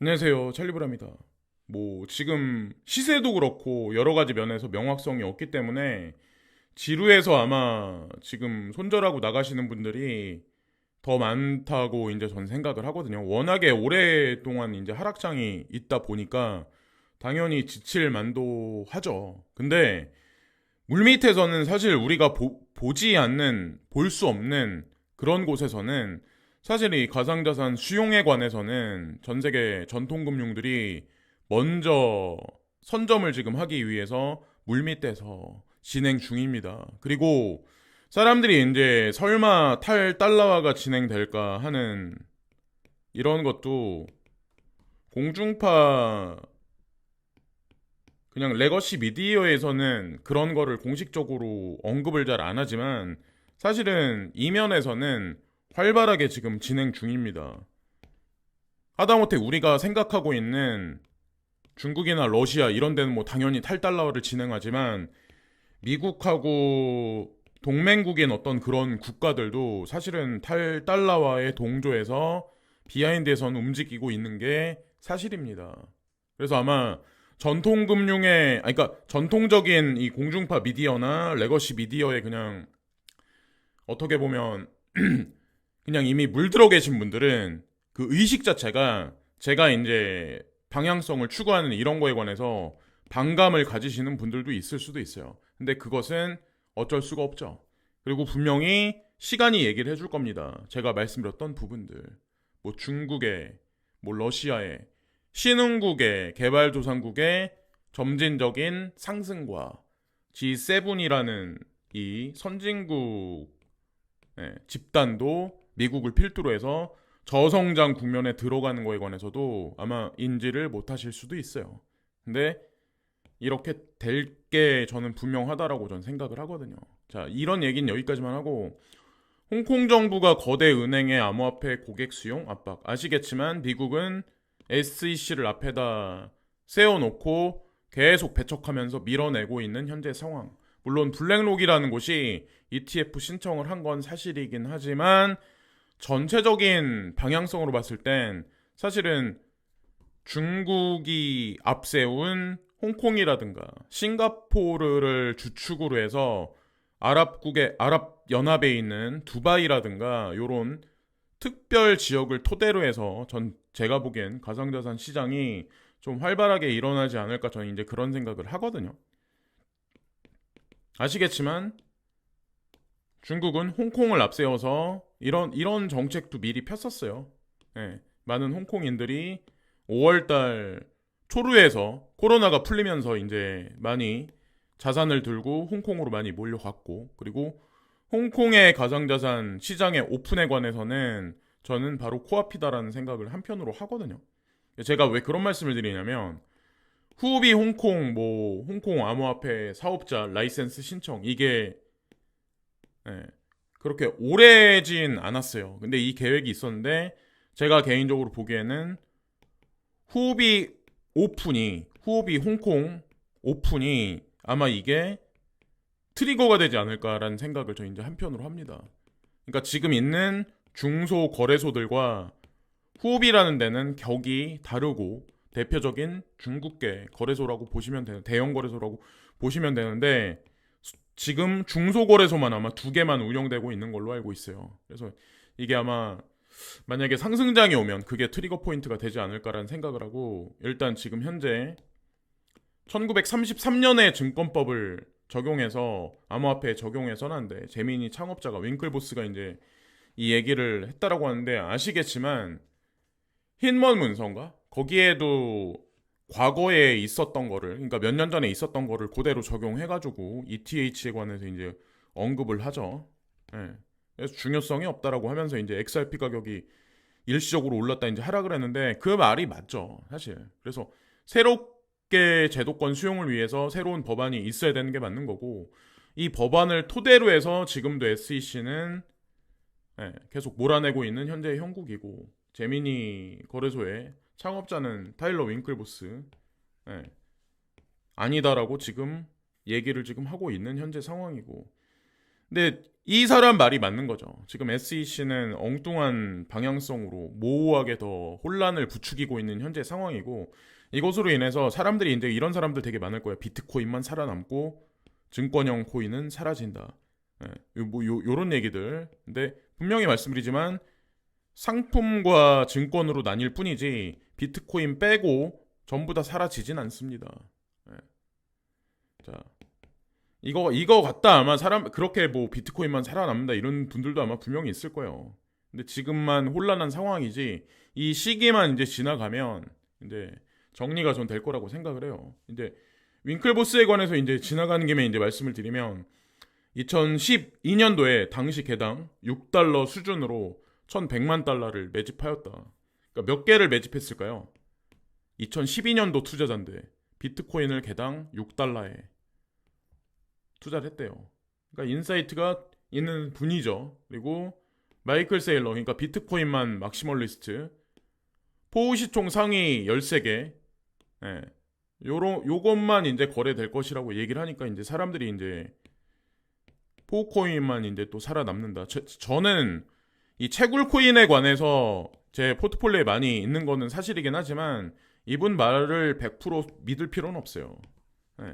안녕하세요. 찰리브라입니다. 지금 시세도 그렇고 여러 가지 면에서 명확성이 없기 때문에 지루해서 아마 지금 손절하고 나가시는 분들이 더 많다고 이제 전 생각을 하거든요. 워낙에 오랫동안 이제 하락장이 있다 보니까 당연히 지칠 만도 하죠. 근데 물밑에서는 사실 우리가 보지 않는, 볼 수 없는 그런 곳에서는 사실 이 가상자산 수용에 관해서는 전 세계 전통금융들이 먼저 선점을 지금 하기 위해서 물밑에서 진행 중입니다. 그리고 사람들이 이제 설마 탈달러화가 진행될까 하는 이런 것도 공중파 그냥 레거시 미디어에서는 그런 거를 공식적으로 언급을 잘 안 하지만 사실은 이면에서는 활발하게 지금 진행 중입니다. 하다못해 우리가 생각하고 있는 중국이나 러시아 이런 데는 뭐 당연히 탈달러화를 진행하지만 미국하고 동맹국인 어떤 그런 국가들도 사실은 탈달러화에 동조해서 비하인드에서는 움직이고 있는 게 사실입니다. 그래서 아마 전통금융의, 그러니까 전통적인 이 공중파 미디어나 레거시 미디어에 그냥 어떻게 보면 그냥 이미 물들어 계신 분들은 그 의식 자체가 제가 이제 방향성을 추구하는 이런 거에 관해서 반감을 가지시는 분들도 있을 수도 있어요. 근데 그것은 어쩔 수가 없죠. 그리고 분명히 시간이 얘기를 해줄 겁니다. 제가 말씀드렸던 부분들. 뭐 중국의, 뭐 러시아의, 신흥국의, 개발도상국의 점진적인 상승과 G7이라는 이 선진국 집단도 미국을 필두로 해서 저성장 국면에 들어가는 거에 관해서도 아마 인지를 못하실 수도 있어요. 근데 이렇게 될 게 저는 분명하다라고 저는 생각을 하거든요. 자, 이런 얘기는 여기까지만 하고 홍콩 정부가 거대 은행의 암호화폐 고객 수용 압박. 아시겠지만 미국은 SEC를 앞에다 세워놓고 계속 배척하면서 밀어내고 있는 현재 상황. 물론 블랙록이라는 곳이 ETF 신청을 한 건 사실이긴 하지만 전체적인 방향성으로 봤을 땐 사실은 중국이 앞세운 홍콩이라든가 싱가포르를 주축으로 해서 아랍 연합에 있는 두바이라든가 요런 특별 지역을 토대로 해서 제가 보기엔 가상자산 시장이 좀 활발하게 일어나지 않을까 저는 이제 그런 생각을 하거든요. 아시겠지만 중국은 홍콩을 앞세워서 이런 정책도 미리 폈었어요. 예, 많은 홍콩인들이 5월달 초루에서 코로나가 풀리면서 이제 많이 자산을 들고 홍콩으로 많이 몰려갔고, 그리고 홍콩의 가상자산 시장의 오픈에 관해서는 저는 바로 코앞이다라는 생각을 한편으로 하거든요. 제가 왜 그런 말씀을 드리냐면 후비 홍콩 홍콩 암호화폐 사업자 라이센스 신청 이게 예, 그렇게 오래진 않았어요. 근데 이 계획이 있었는데 제가 개인적으로 보기에는 후비 후비 홍콩 오픈이 아마 이게 트리거가 되지 않을까라는 생각을 저 이제 한편으로 합니다. 그러니까 지금 있는 중소 거래소들과 후업이라는 데는 격이 다르고 대표적인 중국계 거래소라고 보시면 되는 대형 거래소라고 보시면 되는데 지금 중소거래소만 아마 두 개만 운영되고 있는 걸로 알고 있어요. 그래서 이게 아마 만약에 상승장이 오면 그게 트리거 포인트가 되지 않을까라는 생각을 하고 일단 지금 현재 1933년에 증권법을 적용해서 암호화폐에 적용해서는데 재민이 창업자가 윙클보스가 이제 이 얘기를 했다라고 하는데 아시겠지만 흰먼 문서인가? 거기에도 과거에 있었던 거를 그러니까 몇 년 전에 있었던 거를 그대로 적용해가지고 ETH에 관해서 이제 언급을 하죠. 예. 그래서 중요성이 없다라고 하면서 이제 XRP 가격이 일시적으로 올랐다 이제 하락을 했는데 그 말이 맞죠, 사실. 그래서 새롭게 제도권 수용을 위해서 새로운 법안이 있어야 되는 게 맞는 거고 이 법안을 토대로 해서 지금도 SEC는 계속 몰아내고 있는 현재의 형국이고 제미니 거래소의 창업자는 타일러 윙클보스 예, 아니다라고 지금 얘기를 지금 하고 있는 현재 상황이고 근데 이 사람 말이 맞는 거죠. 지금 SEC는 엉뚱한 방향성으로 모호하게 더 혼란을 부추기고 있는 현재 상황이고, 이것으로 인해서 사람들이 이제 이런 사람들 되게 많을 거예요. 비트코인만 살아남고 증권형 코인은 사라진다. 요런 얘기들. 근데 분명히 말씀드리지만 상품과 증권으로 나뉠 뿐이지 비트코인 빼고 전부 다 사라지진 않습니다. 예. 자, 이거 같다. 아마 사람 그렇게 뭐 비트코인만 살아남는다 이런 분들도 아마 분명히 있을 거예요. 근데 지금만 혼란한 상황이지 이 시기만 이제 지나가면 이제 정리가 전 될 거라고 생각을 해요. 이제 윙클보스에 관해서 이제 지나가는 김에 이제 말씀을 드리면 2012년도에 당시 개당 6달러 수준으로 1,100만 달러를 매집하였다. 그러니까 몇 개를 매집했을까요? 2012년도 투자자인데 비트코인을 개당 6달러에 투자를 했대요. 그러니까 인사이트가 있는 분이죠. 그리고 마이클 세일러, 그러니까 비트코인만 막시멀리스트, 포우시총 상위 13개, 예, 요것만 이제 거래될 것이라고 얘기를 하니까 이제 사람들이 이제 포우코인만 이제 또 살아남는다. 저는 이 채굴코인에 관해서 제 포트폴리오에 많이 있는 거는 사실이긴 하지만 이분 말을 100% 믿을 필요는 없어요. 예.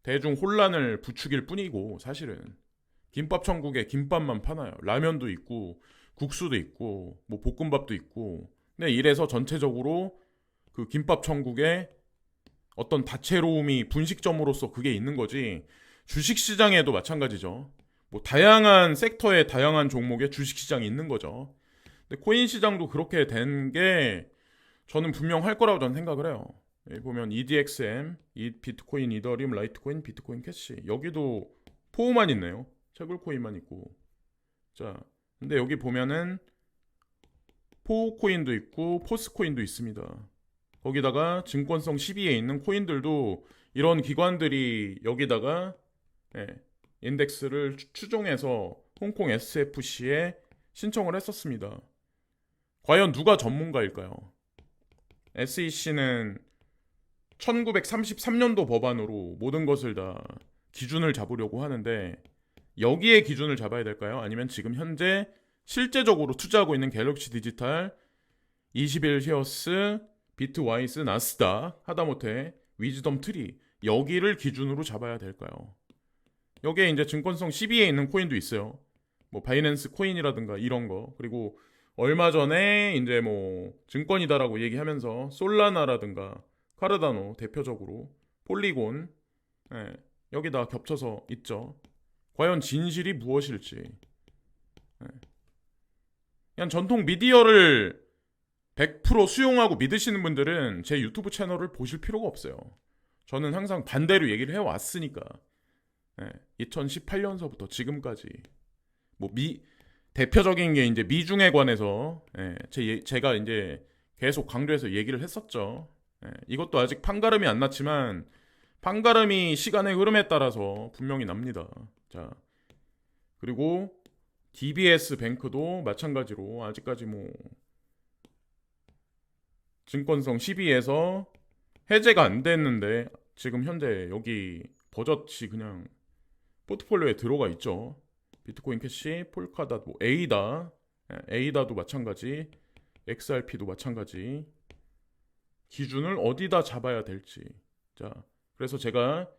대중 혼란을 부추길 뿐이고 사실은 김밥 천국에 김밥만 파나요. 라면도 있고 국수도 있고 뭐 볶음밥도 있고. 근데 이래서 전체적으로 그 김밥 천국에 어떤 다채로움이 분식점으로서 그게 있는 거지. 주식시장에도 마찬가지죠. 뭐 다양한 섹터의 다양한 종목의 주식시장이 있는 거죠. 근데 코인 시장도 그렇게 된 게 저는 분명 할 거라고 저는 생각을 해요. 여기 보면 EDXM, 비트코인, 이더리움, 라이트코인, 비트코인 캐시. 여기도 포우만 있네요. 채굴코인만 있고. 자, 근데 여기 보면은 포우코인도 있고 포스코인도 있습니다. 거기다가 증권성 12에 있는 코인들도 이런 기관들이 여기다가 인덱스를 추종해서 홍콩 SFC에 신청을 했었습니다. 과연 누가 전문가일까요? SEC는 1933년도 법안으로 모든 것을 다 기준을 잡으려고 하는데 여기에 기준을 잡아야 될까요? 아니면 지금 현재 실제적으로 투자하고 있는 갤럭시 디지털, 21 쉐어스, 비트와이스, 나스닥, 하다못해 위즈덤 트리 여기를 기준으로 잡아야 될까요? 여기에 이제 증권성 12에 있는 코인도 있어요. 뭐 바이낸스 코인이라든가 이런 거. 그리고 얼마 전에 이제 뭐 증권이다라고 얘기하면서 솔라나라든가 카르다노 대표적으로 폴리곤 여기 다 겹쳐서 있죠. 과연 진실이 무엇일지. 그냥 전통 미디어를 100% 수용하고 믿으시는 분들은 제 유튜브 채널을 보실 필요가 없어요. 저는 항상 반대로 얘기를 해왔으니까. 2018년서부터 지금까지 뭐 대표적인 게 이제 미중에 관해서 제가 이제 계속 강조해서 얘기를 했었죠. 이것도 아직 판가름이 안 났지만 판가름이 시간의 흐름에 따라서 분명히 납니다. 자, 그리고 DBS 뱅크도 마찬가지로 아직까지 뭐 증권성 12에서 해제가 안 됐는데 지금 현재 여기 버젓이 그냥 포트폴리오에 들어가 있죠. 비트코인 캐시, 폴카닷, 뭐 에이다도 마찬가지, XRP도 마찬가지. 기준을 어디다 잡아야 될지. 자, 그래서 제가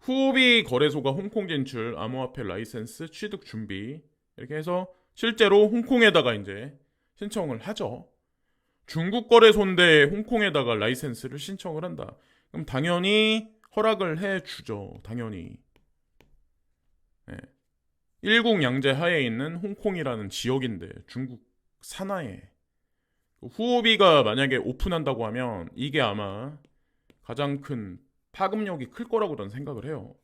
후비 거래소가 홍콩 진출, 암호화폐 라이센스 취득 준비 이렇게 해서 실제로 홍콩에다가 이제 신청을 하죠. 중국 거래소인데 홍콩에다가 라이센스를 신청을 한다. 그럼 당연히 허락을 해주죠. 당연히. 일국양제 하에 있는 홍콩이라는 지역인데 중국 산하에 후오비가 만약에 오픈한다고 하면 이게 아마 가장 큰 파급력이 클 거라고 저는 생각을 해요.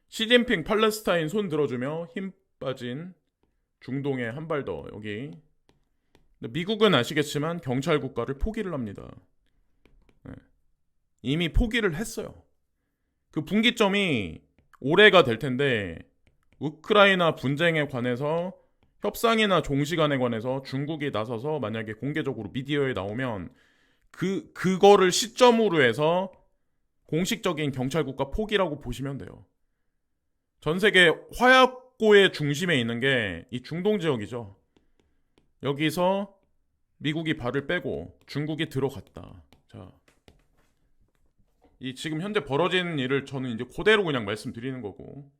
시진핑 팔레스타인 손 들어주며 힘 빠진 중동에 한 발 더 여기. 미국은 아시겠지만 경찰 국가를 포기를 합니다. 이미 포기를 했어요. 그 분기점이 올해가 될 텐데 우크라이나 분쟁에 관해서 협상이나 종시간에 관해서 중국이 나서서 만약에 공개적으로 미디어에 나오면 그거를 시점으로 해서 공식적인 경찰국가 포기라고 보시면 돼요. 전 세계 화약 무역고의 중심에 있는 게 이 중동 지역이죠. 여기서 미국이 발을 빼고 중국이 들어갔다. 자, 이 지금 현재 벌어진 일을 저는 이제 그대로 그냥 말씀드리는 거고,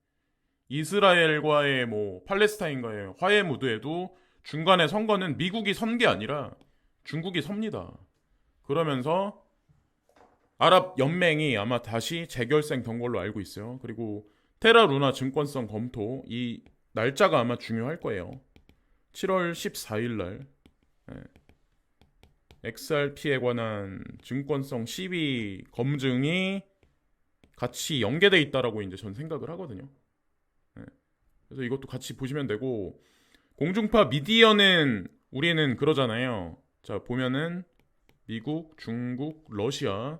이스라엘과의 뭐 팔레스타인과의 화해 무드에도 중간에 선 거는 미국이 선 게 아니라 중국이 섭니다. 그러면서 아랍 연맹이 아마 다시 재결생 된 걸로 알고 있어요. 그리고 테라루나 증권성 검토, 이 날짜가 아마 중요할 거예요. 7월 14일 날 XRP에 관한 증권성 시비 검증이 같이 연계돼 있다라고 이제 전 생각을 하거든요. 그래서 이것도 같이 보시면 되고, 공중파 미디어는 우리는 그러잖아요. 자, 보면은 미국, 중국, 러시아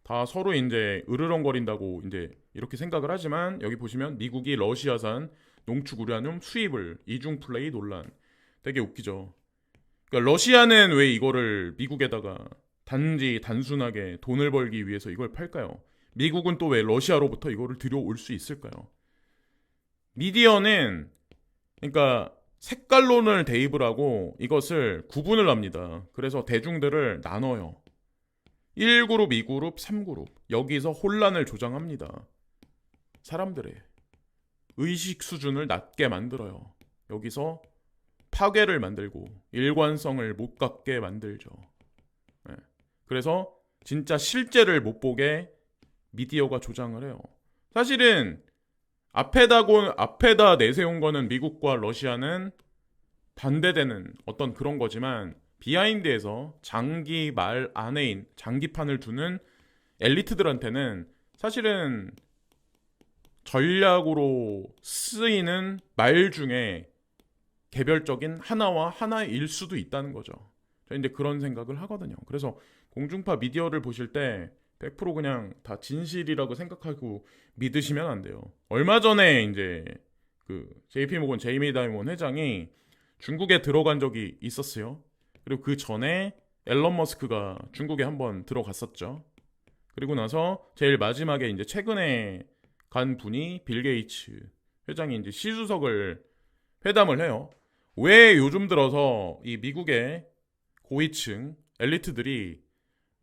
다 서로 이제 으르렁거린다고 이제 이렇게 생각을 하지만, 여기 보시면 미국이 러시아산 농축 우라늄 수입을 이중 플레이 논란. 되게 웃기죠. 그러니까 러시아는 왜 이거를 미국에다가 단순하게 돈을 벌기 위해서 이걸 팔까요? 미국은 또 왜 러시아로부터 이거를 들여올 수 있을까요? 미디어는 그러니까 색깔론을 대입을 하고 이것을 구분을 합니다. 그래서 대중들을 나눠요. 1그룹, 2그룹, 3그룹. 여기서 혼란을 조장합니다. 사람들의 의식 수준을 낮게 만들어요. 여기서 파괴를 만들고 일관성을 못 갖게 만들죠. 네. 그래서 진짜 실제를 못 보게 미디어가 조장을 해요. 사실은 앞에다 내세운 거는 미국과 러시아는 반대되는 어떤 그런 거지만, 비하인드에서 장기 말 안에 장기판을 두는 엘리트들한테는 사실은 전략으로 쓰이는 말 중에 개별적인 하나와 하나일 수도 있다는 거죠. 저는 이제 그런 생각을 하거든요. 그래서 공중파 미디어를 보실 때 100% 그냥 다 진실이라고 생각하고 믿으시면 안 돼요. 얼마 전에 이제 그 JP모건 제이미 다이몬 회장이 중국에 들어간 적이 있었어요. 그리고 그 전에 앨런 머스크가 중국에 한번 들어갔었죠. 그리고 나서 제일 마지막에 이제 최근에 간 분이 빌 게이츠 회장이 이제 시주석을 회담을 해요. 왜 요즘 들어서 이 미국의 고위층 엘리트들이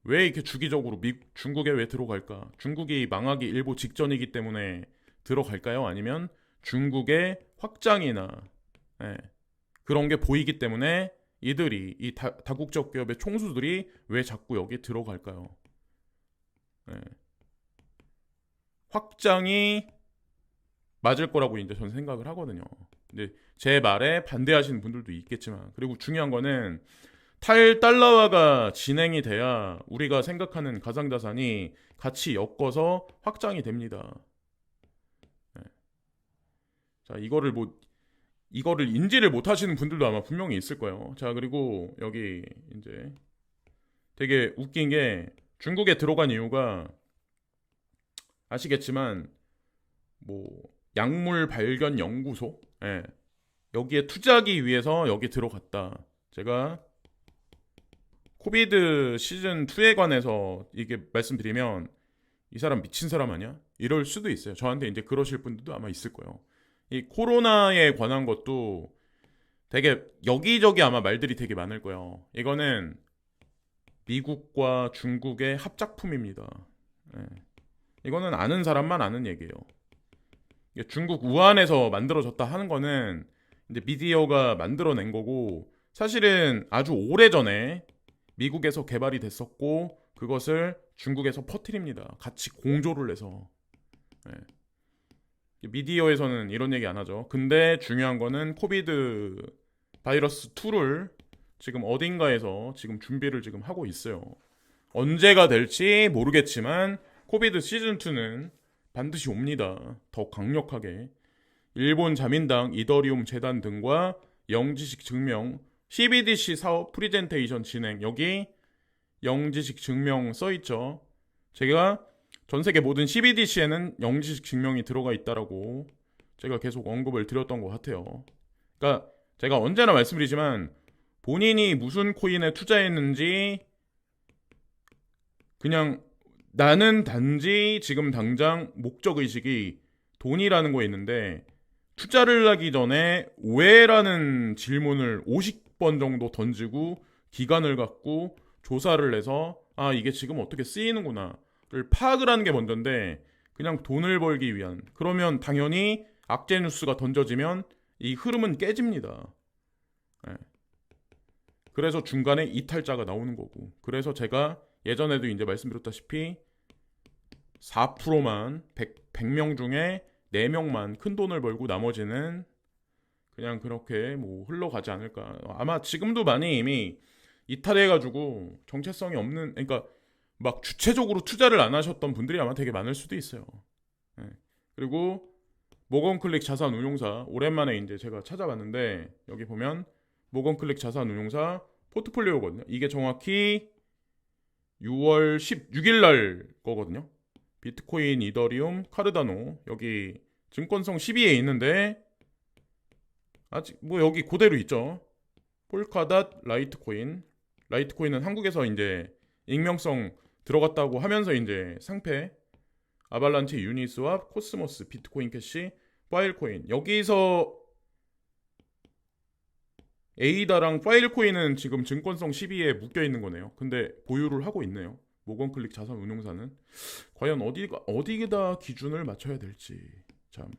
왜 이렇게 주기적으로 중국에 왜 들어갈까? 중국이 망하기 일보 직전이기 때문에 들어갈까요? 아니면 중국의 확장이나 그런 게 보이기 때문에 이들이 이 다국적 기업의 총수들이 왜 자꾸 여기 들어갈까요? 확장이 맞을 거라고 이제 저는 생각을 하거든요. 근데 제 말에 반대하시는 분들도 있겠지만, 그리고 중요한 거는 탈달러화가 진행이 돼야 우리가 생각하는 가상자산이 같이 엮어서 확장이 됩니다. 자, 이거를 인지를 못 하시는 분들도 아마 분명히 있을 거예요. 자, 그리고 여기 이제 되게 웃긴 게, 중국에 들어간 이유가 아시겠지만 뭐 약물 발견 연구소, 여기에 투자하기 위해서 여기 들어갔다. 제가 코비드 시즌 2에 관해서 이게 말씀드리면 이 사람 미친 사람 아니야? 이럴 수도 있어요. 저한테 이제 그러실 분들도 아마 있을 거예요. 이 코로나에 관한 것도 되게 여기저기 아마 말들이 되게 많을 거예요. 이거는 미국과 중국의 합작품입니다. 이거는 아는 사람만 아는 얘기예요. 중국 우한에서 만들어졌다 하는 거는 이제 미디어가 만들어낸 거고, 사실은 아주 오래전에 미국에서 개발이 됐었고 그것을 중국에서 퍼뜨립니다. 같이 공조를 해서. 미디어에서는 이런 얘기 안 하죠. 근데 중요한 거는 코비드 바이러스 2를 지금 어딘가에서 지금 준비를 지금 하고 있어요. 언제가 될지 모르겠지만 코비드 시즌 2는 반드시 옵니다. 더 강력하게. 일본 자민당, 이더리움 재단 등과 영지식 증명, CBDC 사업 프리젠테이션 진행. 여기 영지식 증명 써있죠. 제가 전세계 모든 CBDC에는 영지식 증명이 들어가 있다라고 제가 계속 언급을 드렸던 것 같아요. 그러니까 제가 언제나 말씀드리지만, 본인이 무슨 코인에 투자했는지 그냥, 나는 단지 지금 당장 목적의식이 돈이라는 거에 있는데, 투자를 하기 전에 왜라는 질문을 50번 정도 던지고 기간을 갖고 조사를 해서 아 이게 지금 어떻게 쓰이는구나를 파악을 하는 게 먼저인데 그냥 돈을 벌기 위한 그러면 당연히 악재 뉴스가 던져지면 이 흐름은 깨집니다. 예. 그래서 중간에 이탈자가 나오는 거고 그래서 제가 예전에도 이제 말씀드렸다시피 4%만 100명 중에 4명만 큰 돈을 벌고 나머지는 그냥 그렇게 뭐 흘러가지 않을까. 아마 지금도 많이 이미 이탈해가지고 정체성이 없는, 그러니까 막 주체적으로 투자를 안 하셨던 분들이 아마 되게 많을 수도 있어요. 예. 그리고 모건클릭 자산운용사 오랜만에 이제 제가 찾아봤는데 여기 보면 모건클릭 자산운용사 포트폴리오거든요. 이게 정확히 6월 16일 날 거거든요. 비트코인, 이더리움, 카르다노 여기 증권성 12에 있는데 아직 뭐 여기 그대로 있죠. 폴카닷, 라이트코인. 라이트코인은 한국에서 이제 익명성 들어갔다고 하면서 이제 상패 아발란체, 유니스왑, 코스모스, 비트코인 캐시, 파일코인. 여기서 에이다랑 파일코인은 지금 증권성 12에 묶여 있는 거네요. 근데 보유를 하고 있네요. 모건클릭 자산운용사는 과연 어디다 기준을 맞춰야 될지 참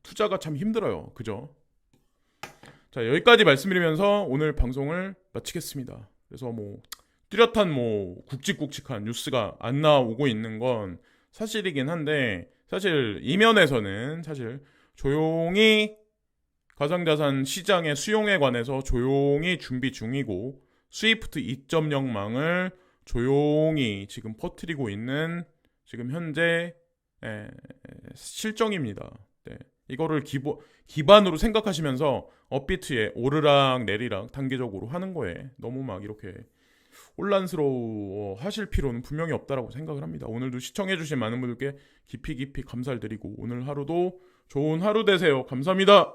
투자가 참 힘들어요. 그죠? 자 여기까지 말씀드리면서 오늘 방송을 마치겠습니다. 그래서 뭐 뚜렷한 뭐 굵직굵직한 뉴스가 안 나오고 있는 건 사실이긴 한데 사실 이면에서는 사실 조용히 가상자산 시장의 수용에 관해서 조용히 준비 중이고 스위프트 2.0망을 조용히 지금 퍼뜨리고 있는 지금 현재 실정입니다. 네. 이거를 기반으로 생각하시면서 업비트에 오르락 내리락 단계적으로 하는 거에 너무 막 이렇게 혼란스러워 하실 필요는 분명히 없다라고 생각을 합니다. 오늘도 시청해주신 많은 분들께 깊이 감사를 드리고 오늘 하루도 좋은 하루 되세요. 감사합니다.